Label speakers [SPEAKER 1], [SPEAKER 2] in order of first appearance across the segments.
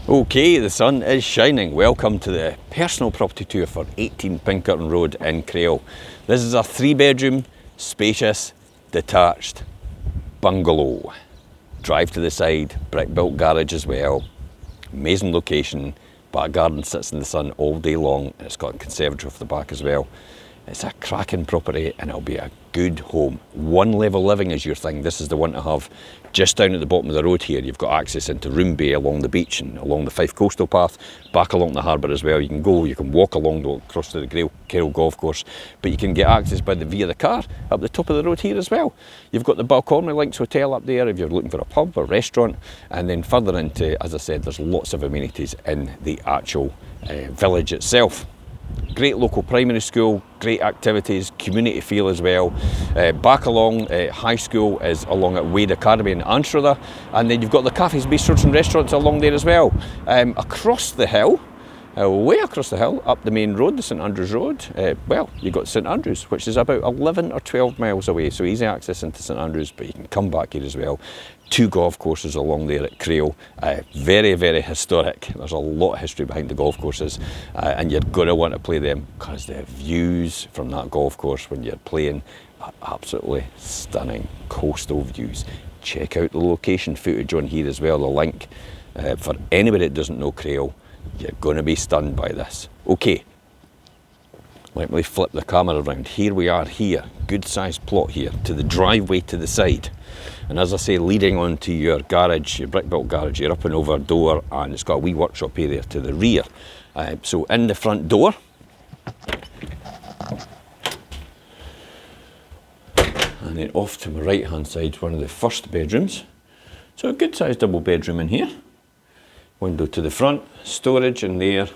[SPEAKER 1] Okay, the sun is shining. Welcome to the personal property tour for 18 Pinkerton Road in Crail. This is a 3-bedroom, spacious, detached bungalow. Drive to the side, brick-built garage as well. Amazing location. Back garden sits in the sun all day long. It's got a conservatory off the back as well. It's a cracking property and it'll be a good home. One level living is your thing. This is the one to have. Just down at the bottom of the road here, you've got access into Room Bay along the beach and along the Fife Coastal Path, back along the Harbour as well. You can walk along across to the Crail golf course, but you can get access via the car up the top of the road here as well. You've got the Balcony Links Hotel up there if you're looking for a pub or restaurant, and then further into, as I said, there's lots of amenities in the actual village itself. Great local primary school, great activities, community feel as well. Back along high school is along at Wade Academy in Anstruther, and then you've got the cafes, bistros and restaurants along there as well. Across the hill, way across the hill, up the main road, the St Andrews Road, well, you've got St Andrews, which is about 11 or 12 miles away, so easy access into St Andrews, but you can come back here as well. 2 golf courses along there at Crail, very, very historic. There's a lot of history behind the golf courses, and you're going to want to play them because the views from that golf course when you're playing are absolutely stunning coastal views. Check out the location footage on here as well, the link. For anybody that doesn't know Crail, you're going to be stunned by this. Okay, let me flip the camera around. Here we are here, good sized plot here, to the driveway to the side. And as I say, leading on to your garage, your brick-built garage, your up and over door, and it's got a wee workshop area to the rear. So in the front door, and then off to my right hand side, one of the first bedrooms. So a good sized double bedroom in here. Window to the front, storage in there,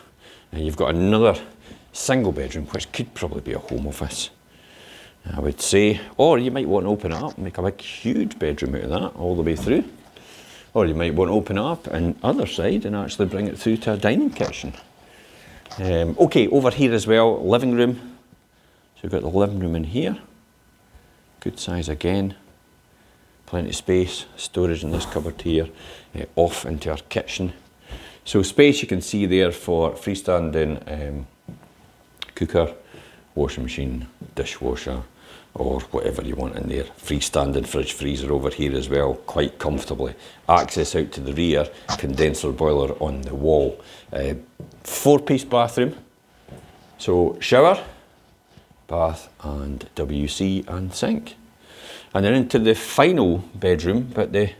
[SPEAKER 1] and you've got another single bedroom, which could probably be a home office, I would say. Or you might want to open it up and make a big huge bedroom out of that all the way through. Or you might want to open it up on the other side and actually bring it through to a dining kitchen. Okay, over here as well, living room. So we've got the living room in here. Good size again. Plenty of space, storage in this cupboard here, off into our kitchen. So space you can see there for freestanding cooker, washing machine, dishwasher, or whatever you want in there. Freestanding fridge freezer over here as well, quite comfortably. Access out to the rear, condenser boiler on the wall. 4-piece bathroom, so shower, bath and WC and sink. And then into the final bedroom, but the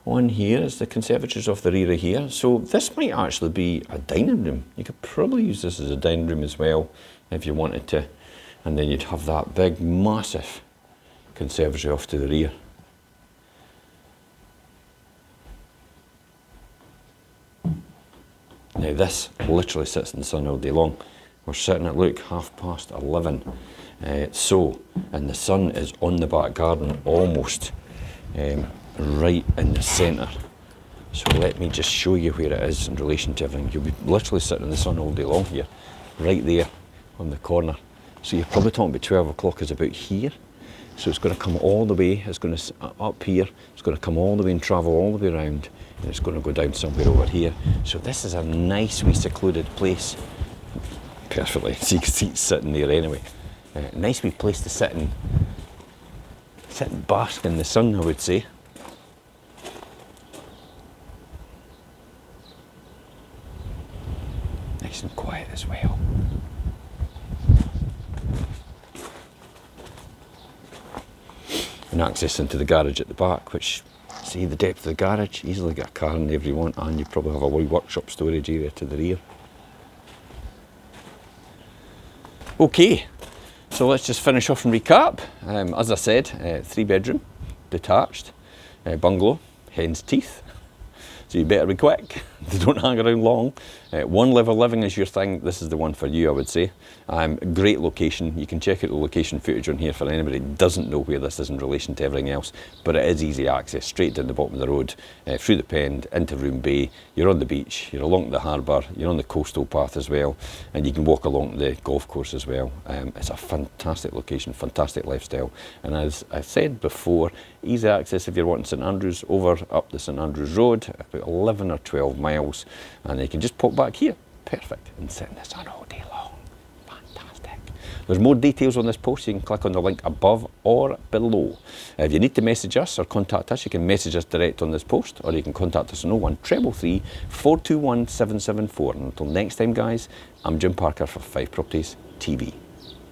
[SPEAKER 1] one here is the conservatories off the rear of here. So this might actually be a dining room. You could probably use this as a dining room as well if you wanted to. And then you'd have that big, massive conservatory off to the rear. Now this literally sits in the sun all day long. We're sitting at, look, 11:30. And the sun is on the back garden almost right in the centre. So let me just show you where it is in relation to everything. You'll be literally sitting in the sun all day long here, right there on the corner. So you're probably talking about 12 o'clock is about here. So it's going to come all the way, it's going to up here, it's going to come all the way and travel all the way around, and it's going to go down somewhere over here. So this is a nice wee secluded place. Perfectly, so you can see it's sitting there anyway. Nice wee place to sit and bask in the sun, I would say. Nice and quiet as well. And access into the garage at the back, which, see the depth of the garage, easily get a car in there if you want, and you probably have a wee workshop storage area to the rear. Okay, so let's just finish off and recap. As I said, 3-bedroom, detached, bungalow, hen's teeth. So you better be quick, they don't hang around long. 1 level living is your thing, this is the one for you, I would say. Great location, you can check out the location footage on here for anybody who doesn't know where this is in relation to everything else, but it is easy access, straight down the bottom of the road, through the Pend, into Room Bay, you're on the beach, you're along the Harbour, you're on the coastal path as well, and you can walk along the golf course as well. It's a fantastic location, fantastic lifestyle, and as I said before, Easy access if you're wanting St Andrews, over up the St Andrews Road, about 11 or 12 miles, and you can just pop back here. Perfect, and sit in the sun all day long. Fantastic. There's more details on this post. You can click on the link above or below. If you need to message us or contact us, you can message us direct on this post, or you can contact us on 01333 421 774. And until next time, guys, I'm Jim Parker for Fife Properties TV.